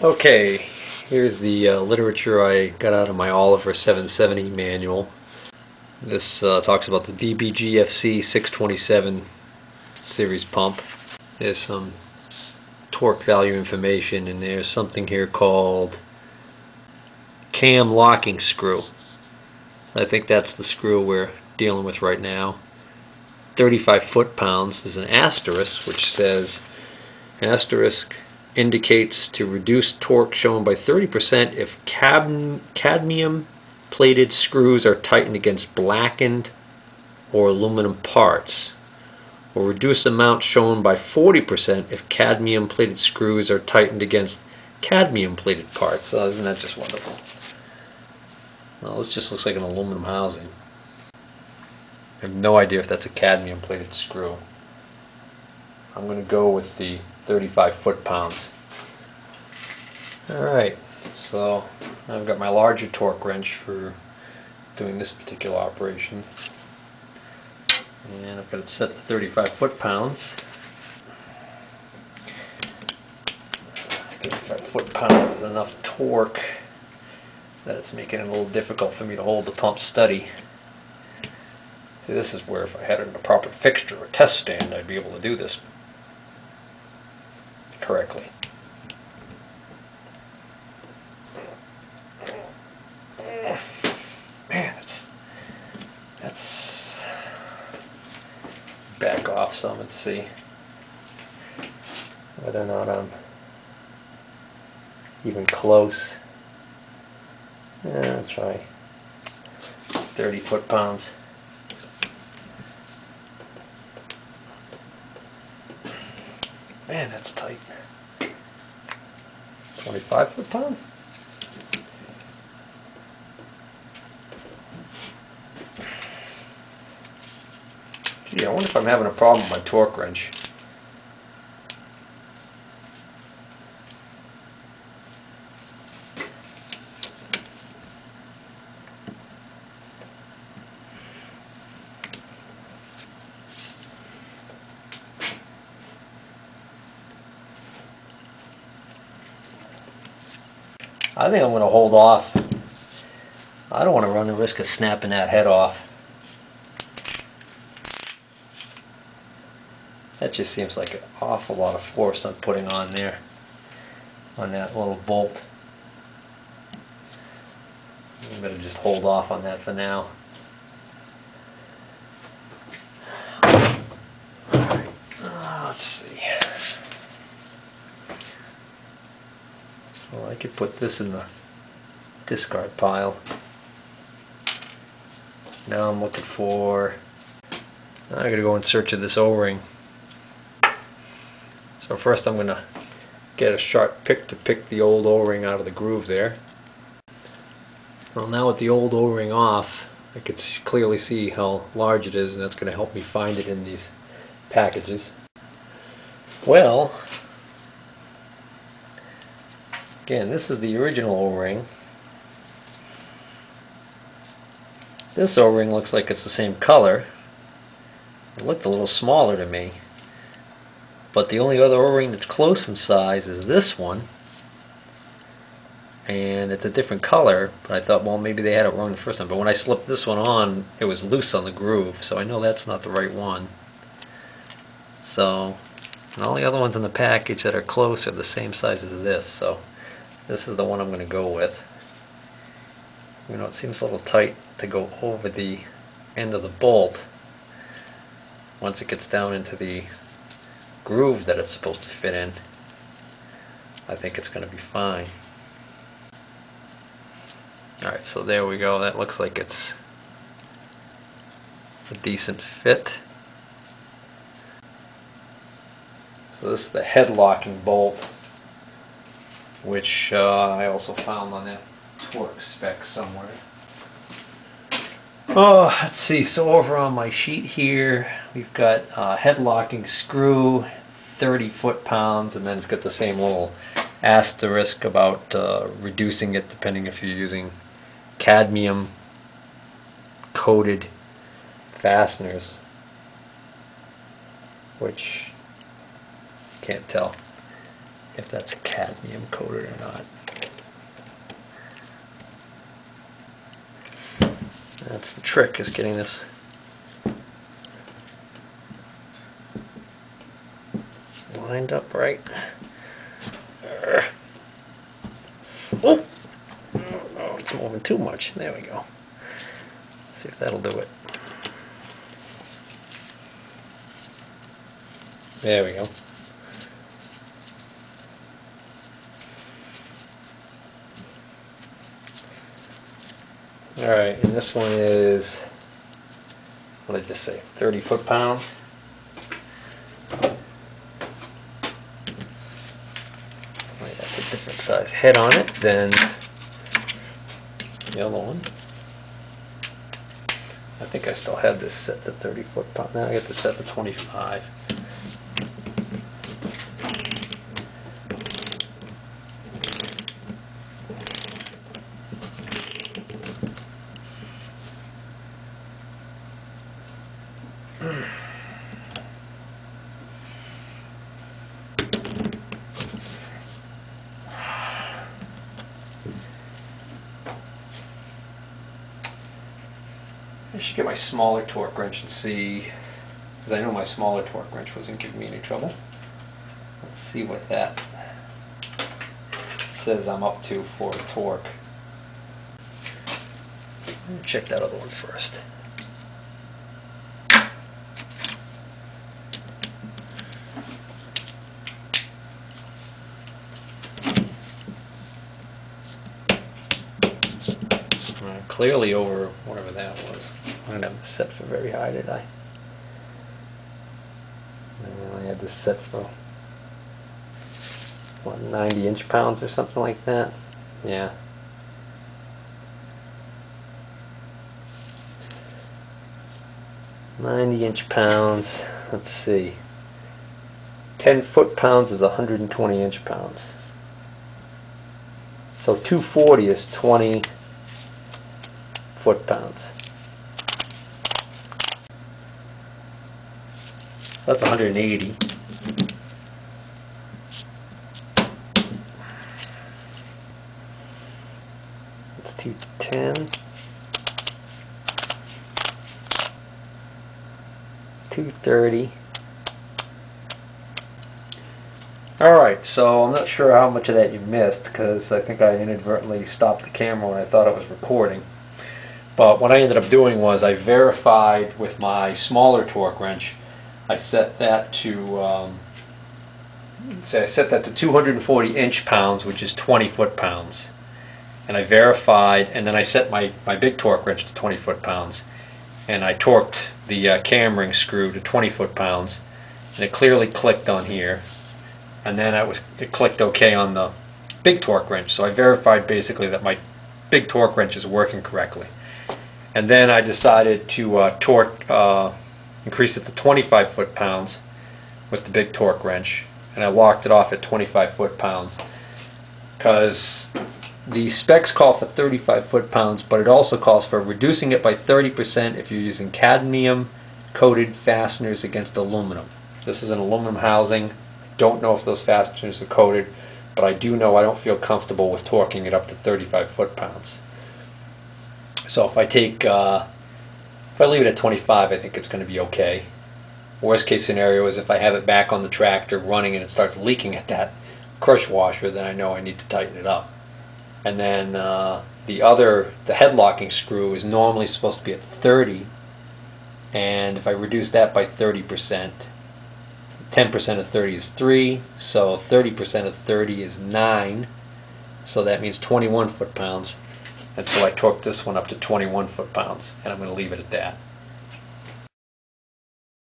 Okay, here's the literature I got out of my Oliver 770 manual. This talks about the DBGFC 627 series pump. There's some torque value information, and there's something here called cam locking screw. I think that's the screw we're dealing with right now. 35 foot-pounds. There's an asterisk which says asterisk indicates to reduce torque shown by 30% if cadmium plated screws are tightened against blackened or aluminum parts, or reduce amount shown by 40% if cadmium plated screws are tightened against cadmium plated parts. Oh, isn't that just wonderful? Well, this just looks like an aluminum housing. I have no idea if that's a cadmium plated screw. I'm going to go with the 35 foot-pounds. Alright, so I've got my larger torque wrench for doing this particular operation. And I've got it set to 35 foot-pounds. 35 foot-pounds is enough torque that it's making it a little difficult for me to hold the pump steady. See, this is where if I had it in a proper fixture or test stand, I'd be able to do this correctly. Man, that's back off some and see whether or not I'm even close. I'll try 30 foot-pounds. Man, that's tight. 25 foot-pounds? Gee, I wonder if I'm having a problem with my torque wrench. I think I'm going to hold off. I don't want to run the risk of snapping that head off. That just seems like an awful lot of force I'm putting on there, on that little bolt. I'm going to just hold off on that for now. Let's see. So I could put this in the discard pile. Now I'm looking for, I gotta go in search of this O-ring. So first I'm gonna get a sharp pick to pick the old O-ring out of the groove there. Well, now with the old O-ring off, I could clearly see how large it is, and that's going to help me find it in these packages. Well, again, this is the original O-ring. This O-ring looks like it's the same color. It looked a little smaller to me. But the only other O-ring that's close in size is this one. And it's a different color, but I thought, well, maybe they had it wrong the first time. But when I slipped this one on, it was loose on the groove, so I know that's not the right one. So, and all the other ones in the package that are close are the same size as this, so this is the one I'm going to go with. You know, it seems a little tight to go over the end of the bolt. Once it gets down into the groove that it's supposed to fit in, I think it's going to be fine. Alright, so there we go. That looks like it's a decent fit. So this is the head locking bolt, which I also found on that torque spec somewhere. Oh, let's see. So over on my sheet here, we've got head locking screw, 30 foot-pounds, and then it's got the same little asterisk about reducing it depending if you're using cadmium coated fasteners, which can't tell. if that's cadmium coated or not. That's the trick, is getting this lined up right. Oh! Oh, it's moving too much. There we go. Let's see if that'll do it. There we go. Alright, and this one is, what did I just say, 30 foot-pounds? That's a different size head on it than the other one. I think I still have this set to 30 foot-pounds. Now I get to set to 25. I should get my smaller torque wrench and see, because I know my smaller torque wrench wasn't giving me any trouble. Let's see what that says I'm up to for torque. Let me check that other one first. Clearly over whatever that was. I didn't have this set for very high, did I? I had this set for, what, 90 inch-pounds or something like that? Yeah. $90 inch-pounds. Let's see. 10 foot-pounds is 120 inch-pounds. So 240 is 20 foot-pounds. That's 180. That's 210. 230. Alright, so I'm not sure how much of that you missed, because I think I inadvertently stopped the camera when I thought it was recording. But what I ended up doing was I verified with my smaller torque wrench. I set that to I set that to 240 inch-pounds, which is 20 foot-pounds. And I verified, and then I set my big torque wrench to 20 foot-pounds, and I torqued the cam ring screw to 20 foot-pounds, and it clearly clicked on here, and then it clicked OK on the big torque wrench. So I verified basically that my big torque wrench is working correctly. And then I decided to increase it to 25 foot-pounds with the big torque wrench, and I locked it off at 25 foot-pounds because the specs call for 35 foot-pounds, but it also calls for reducing it by 30% if you're using cadmium coated fasteners against aluminum. This is an aluminum housing. Don't know if those fasteners are coated, but I do know I don't feel comfortable with torquing it up to 35 foot-pounds. So if I leave it at 25, I think it's going to be okay. Worst case scenario is if I have it back on the tractor running and it starts leaking at that crush washer, then I know I need to tighten it up. And then the head locking screw is normally supposed to be at 30, and if I reduce that by 30%, 10% of 30 is 3, so 30% of 30 is 9, so that means 21 foot-pounds. And so I torqued this one up to 21 foot-pounds, and I'm going to leave it at that.